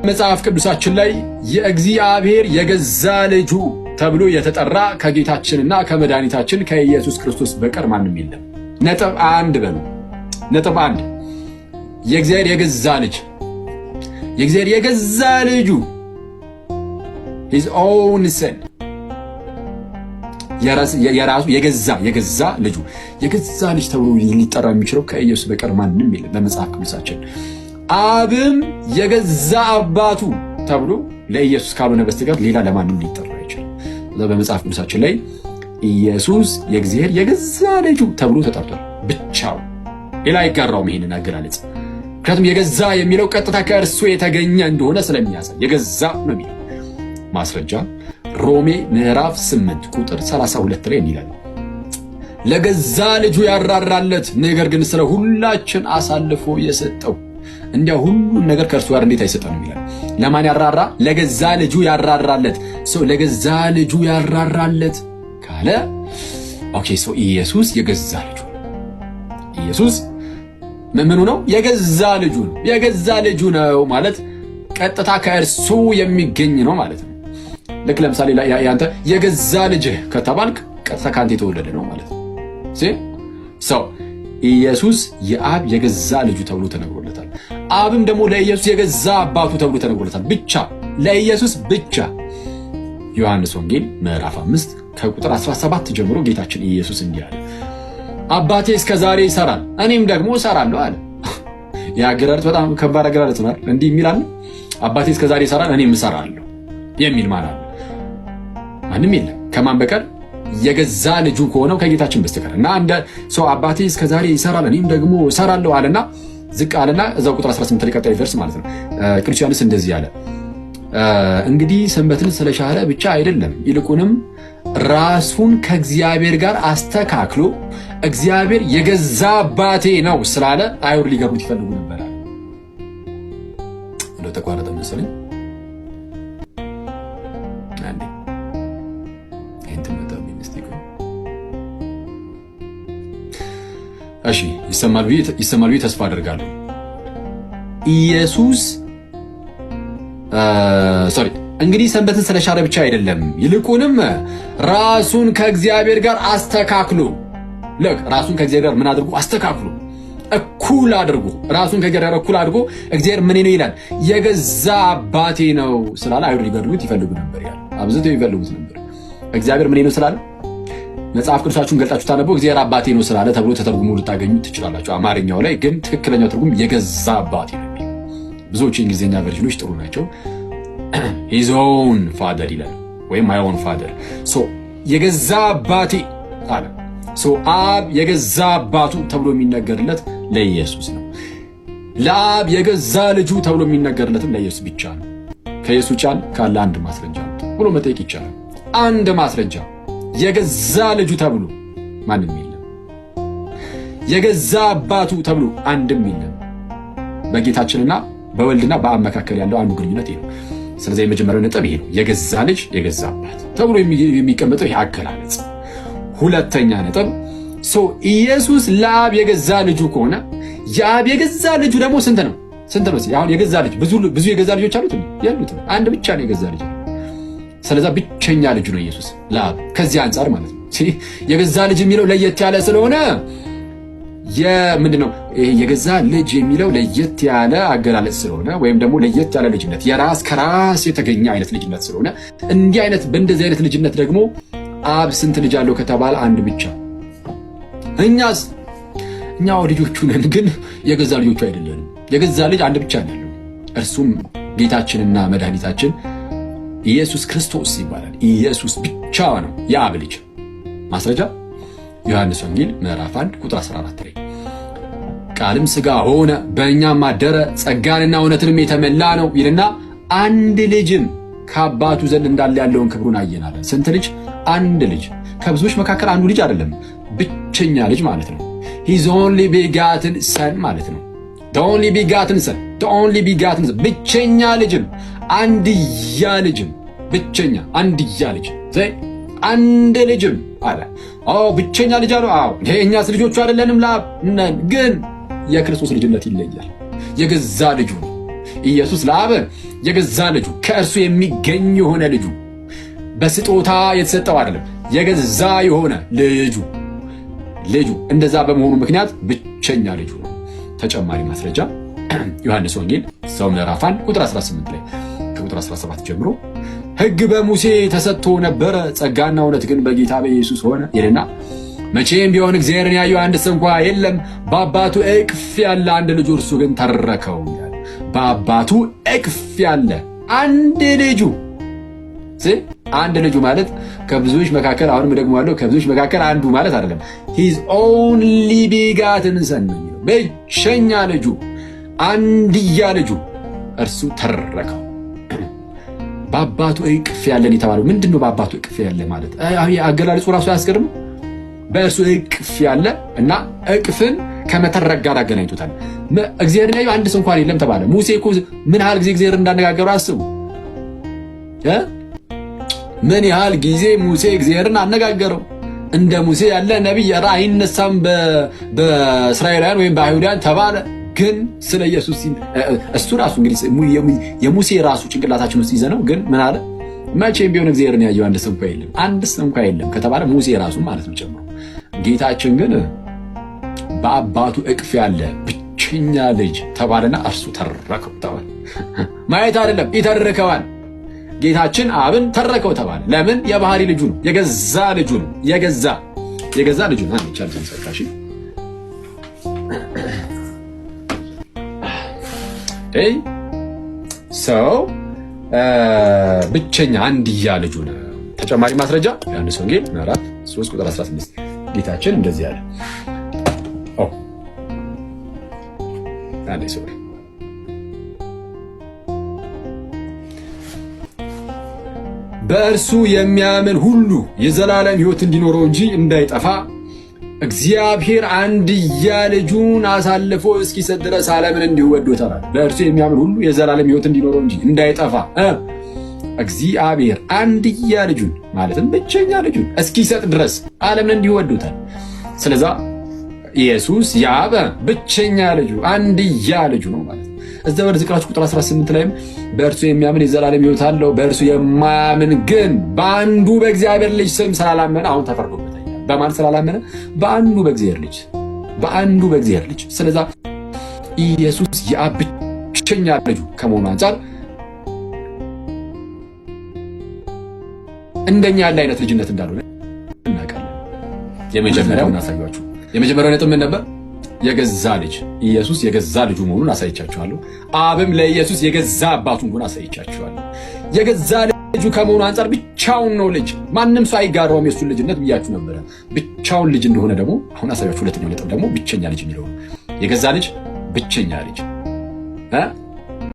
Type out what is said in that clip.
መጽሐፍ ቅዱሳችን ላይ የእግዚአብሔር የገዛ ልጁ ተብሎ የተጠራ ከጌታችንና ከመድኃኒታችን ከኢየሱስ ክርስቶስ በቀር ማንም የለም። ነጥብ አንድ በሉ። ነጥብ አንድ የእግዚአብሔር የገዛ ልጅ የእግዚአብሔር የገዛ ልጁ his own son የራሱ የገዛ ልጁ የገዛ ልጅ ተብሎ ሊጠራ የሚችለው ከኢየሱስ በቀር ማንም የለም በመጽሐፍ ቅዱሳችን። አብም የገዛ አባቱ ተብሎ ለኢየሱስ ካልሆነ በስተቀር ሌላ ለማንም ሊጠራ አይችልም። በመጽሐፍ ቅዱሳችን ላይ ኢየሱስ የእግዚአብሔር የገዛ ልጁ ተብሎ ተጠርቷል ብቻው፣ ሌላ አይጋራውም ይሄንን አገላለጽ። ምክንያቱም የገዛ የሚለው ቀጥታ ከእርሱ የተገኘ እንደሆነ ስለሚያሳይ የገዛ ነው የሚለው ማስረጃ ሮሜ ምዕራፍ 8 ቁጥር 32 ላይ ይላል፣ ለገዛ ልጁ ያራራለት ነገር ግን ስለ ሁላችን አሳልፎ የሰጠው እንዲያ ሁሉን ነገር ከእርሱ ጋር እንዴት አይሰጠንም ይላል። ለማን ያራራ? ለገዛ ልጁ ያራራለት። ሰው ለገዛ ልጁ ያራራለት ካለ ኦኬ፣ ሰው ኢየሱስ የገዛ ልጁ ኢየሱስ ምኑ ነው? የገዛ ልጁ ነው። የገዛ ልጁ ነው ማለት ቀጥታ ከእርሱ የሚገኝ ነው ማለት ነው። ልክ ለምሳሌ ያንተ የገዛ ልጅህ ከተባልክ ቀጥታ ካንተ የተወለደ ነው ማለት ነው። ሰው ኢየሱስ የአብ የገዛ ልጁ ተብሎ ተነግሮለታል። አብም ደግሞ ለኢየሱስ የገዛ አባቱ ተብሎ ተነግሮለታል። ብቻ ለኢየሱስ ብቻ። ዮሐንስ ወንጌል ምዕራፍ 5 ከቁጥር 17 ጀምሮ ጌታችን ኢየሱስ እንዲህ አለ፣ አባቴ እስከ ዛሬ ይሰራል እኔም ደግሞ እሰራለሁ አለ። የአገላለጽ በጣም ከባድ አገላለጽ ነው። እንዲህ የሚል አለ፣ አባቴ እስከ ዛሬ ይሰራል እኔም እሰራለሁ የሚል ማለት ነው። ማንም የለም ከማን በቀር የገዛ ልጁ ከሆነው ከጌታችን በስተቀር። እና እንደ ሰው አባቴ እስከ ዛሬ ይሰራል እኔም ደግሞ እሰራለሁ አለና ዝቅ አለና እዛው ቁጥር 18 ላይ ቀጣይ ቨርስ ማለት ነው። ቅዱስ ዮሐንስ እንደዚህ አለ፣ እንግዲህ ሰንበትን ስለሻረ ብቻ አይደለም ይልቁንም ራሱን ከእግዚአብሔር ጋር አስተካክሎ እግዚአብሔር የገዛ አባቴ ነው ስላለ አይሁድ ሊገሩት ይፈልጉ ነበር። እንደው ተቋረጠ መሰለኝ። እሺ ይሰማል ብዬ ተስፋ አደርጋለሁ። ኢየሱስ እንግዲህ ሰንበትን ስለሻረ ብቻ አይደለም ይልቁንም ራሱን ከእግዚአብሔር ጋር አስተካክሎ ራሱን ከእግዚአብሔር ጋር ምን አድርጎ አስተካክሎ እኩል አድርጎ ራሱን ከእግዚአብሔር ጋር እኩል አድርጎ እግዚአብሔር ምን ነው ይላል የገዛ አባቴ ነው ስላለ አይሁድ ሊገድሉት ይፈልጉ ነበር ያለ አብዝተው ይፈልጉት ነበር። እግዚአብሔር ምን ነው ስላለ መጽሐፍ ቅዱሳችሁን ገልጣችሁ ታነበው እግዚአብሔር አባቴ ነው ስላለ ተብሎ ተተርጉሞ ልታገኙ ትችላላችሁ። አማርኛው ላይ ግን ትክክለኛው ትርጉም የገዛ አባቴ ነው። ብዙዎች የእንግሊዝኛ ቨርዥኖች ጥሩ ናቸው። his own father ይላል ወይም my own father። የገዛ አባቴ አለ። አብ የገዛ አባቱ ተብሎ የሚነገርለት ለኢየሱስ ነው። ለአብ የገዛ ልጁ ተብሎ የሚነገርለትም ለኢየሱስ ብቻ ነው። ከኢየሱስ ውጭ ካለ አንድ ማስረጃ ብሎ መጠየቅ ይቻላል። አንድ ማስረጃ የገዛ ልጁ ተብሎ ማንም የለም። የገዛ አባቱ ተብሎ አንድም የለም። በጌታችንና በወልድና በአብ መካከል ያለው አንዱ ግንኙነት ይሄ ነው። ስለዚህ የመጀመሪያው ነጥብ ይሄ ነው፣ የገዛ ልጅ የገዛ አባት ተብሎ የሚቀመጠው ይሄ አገላለጽ። ሁለተኛ ነጥብ ኢየሱስ ለአብ የገዛ ልጁ ከሆነ የአብ የገዛ ልጁ ደግሞ ስንት ነው? አሁን የገዛ ልጅ ብዙ የገዛ ልጆች አሉት ያሉት አንድ ብቻ ነው የገዛ ልጅ። ስለዚህ ብቸኛ ልጁ ነው ኢየሱስ ለአብ። ከዚህ አንፃር ማለት ነው የገዛ ልጅ የሚለው ለየት ያለ ስለሆነ ምንድነው የገዛ ልጅ የሚለው ለየት ያለ አገላለጽ ስለሆነ ወይም ደግሞ ለየት ያለ ልጅነት ከራስ የተገኘ አይነት ልጅነት ስለሆነ እንዲህ አይነት በእንደዚህ አይነት ልጅነት ደግሞ አብ ስንት ልጅ አለው ከተባለ አንድ ብቻ። እኛው ልጆቹ ነን፣ ግን የገዛ ልጆቹ አይደለንም። የገዛ ልጅ አንድ ብቻ ነው ያለው፣ እርሱም ጌታችንና መድኃኒታችን ኢየሱስ ክርስቶስ ይባላል። ኢየሱስ ብቻ ነው የአብ ልጅ። ማስረጃ ዮሐንስ ወንጌል ምዕራፍ 1 ቁጥር 14 ላይ ቃልም ሥጋ ሆነ በእኛም አደረ ጸጋንና እውነትንም የተመላ ነው ይልና አንድ ልጅም ከአባቱ ዘንድ እንዳለ ያለውን ክብሩን አየናለን። ስንት ልጅ? አንድ ልጅ። ከብዙዎች መካከል አንዱ ልጅ አይደለም፣ ብቸኛ ልጅ ማለት ነው። his only begotten son ማለት ነው። the only begotten son ብቸኛ ልጅም አንድያ ልጅም ብቸኛ አንድያ ልጅ አንድ ልጅም አለ። ብቸኛ ልጅ አለ። እኛስ ልጆቹ አይደለንም? ለአብ ነን፣ ግን የክርስቶስ ልጅነት ይለያል። የገዛ ልጁ ነው። ኢየሱስ ለአብ የገዛ ልጁ ከእርሱ የሚገኝ የሆነ ልጁ በስጦታ የተሰጠው አይደለም፣ የገዛ የሆነ ልጁ እንደዛ በመሆኑ ምክንያት ብቸኛ ልጁ ነው። ተጨማሪ ማስረጃ ዮሐንስ ወንጌል ምዕራፍ 1 ቁጥር 18 ላይ ከቁጥር 17 ጀምሮ ሕግ በሙሴ ተሰጥቶ ነበረ፣ ጸጋና እውነት ግን በጌታ በኢየሱስ ሆነ ይልና መቼም ቢሆን እግዚአብሔርን ያየው አንድ እንኳ የለም፣ በአባቱ እቅፍ ያለ አንድ ልጁ እርሱ ግን ተረከው ይላል። በአባቱ እቅፍ ያለ አንድ ልጁ አንድ ልጁ ማለት ከብዙዎች መካከል አሁንም ደግሞ ያለው ከብዙዎች መካከል አንዱ ማለት አይደለም። ሂዝ ኦንሊ ቢጋትን ሰን ነው፣ ብቸኛ ልጁ አንድያ ልጁ እርሱ ተረከው። በአባቱ እቅፍ ያለን የተባለው ምንድነው? በአባቱ እቅፍ ያለ ማለት አገላለጹ ራሱ አያስገርም? በእርሱ እቅፍ ያለ እና እቅፍን ከመተረክ ጋር አገናኝቶታል። እግዚአብሔርን ያየው አንድ እንኳን የለም ተባለ። ሙሴ እኮ ምን ያህል ጊዜ እግዚአብሔር እንዳነጋገሩ አስቡ። ምን ያህል ጊዜ ሙሴ እግዚአብሔርን አነጋገረው። እንደ ሙሴ ያለ ነቢይ አይነሳም በእስራኤላውያን ወይም በአይሁዳውያን ተባለ። ግን ስለ ኢየሱስ እሱ ራሱ እንግዲህ የሙሴ ራሱ ጭንቅላታችን ውስጥ ይዘነው ግን ምን አለ? መቼም ቢሆን እግዚአብሔርን ያየው አንድ እንኳ የለም ከተባለ ሙሴ ራሱ ማለት ነው ጨምሮ። ጌታችን ግን በአባቱ እቅፍ ያለ ብቸኛ ልጅ ተባለና እርሱ ተረከው ተባለ። ማየት አይደለም ይተርከዋል። ጌታችን አብን ተረከው ተባለ። ለምን? የባህሪ ልጁ ነው፣ የገዛ ልጁ ነው። የገዛ ልጁ ነው። አንቻል ተንሰካሽ ሰው ብቸኛ አንድያ ልጁ ነው። ተጨማሪ ማስረጃ ዮሐንስ ወንጌል ምዕራፍ 3 ቁጥር 16 ጌታችን እንደዚህ አለ። በእርሱ የሚያምን ሁሉ የዘላለም ሕይወት እንዲኖረው እንጂ እንዳይጠፋ እግዚአብሔር አንድያ ልጁን አሳልፎ እስኪሰጥ ድረስ ዓለምን እንዲሁ ወዶታል። በእርሱ የሚያምን ሁሉ የዘላለም ሕይወት እንዲኖረው እንጂ እንዳይጠፋ እግዚአብሔር አንድያ ልጁን ማለትም ብቸኛ ልጁን እስኪሰጥ ድረስ ዓለምን እንዲሁ ወዶታል። ስለዛ ኢየሱስ የአብ ብቸኛ ልጁ አንድያ ልጁ ነው ማለት ነው። እዛ ወደ ዝቅራችሁ ቁጥር 18 ላይም በእርሱ የሚያምን የዘላለም ሕይወት አለው፣ በእርሱ የማያምን ግን በአንዱ በእግዚአብሔር ልጅ ስም ስላላመነ አሁን ተፈርዶበታል። በማን ስላላመነ? በአንዱ በእግዚአብሔር ልጅ። ስለዛ ኢየሱስ የአብ ብቸኛ ልጁ ከመሆኑ አንጻር እንደኛ ያለ አይነት ልጅነት እንዳልሆነ እናውቃለን። የመጀመሪያውን አሳያችሁ። የመጀመሪያው ነጥብ ምን ነበር? የገዛ ልጅ ኢየሱስ የገዛ ልጁ መሆኑን አሳይቻችኋለሁ። አብም ለኢየሱስ የገዛ አባቱ እንደሆነ አሳይቻችኋለሁ። የገዛ ልጁ ከመሆኑ አንጻር ብቻውን ነው ልጅ፣ ማንም ሰው አይጋራውም የሱን ልጅነት ብያችሁ ነበረ። ብቻውን ልጅ እንደሆነ ደግሞ አሁን አሳያችሁ። ሁለተኛው ነጥብ ደግሞ ብቸኛ ልጅ የሚለው የገዛ ልጅ ብቸኛ ልጅ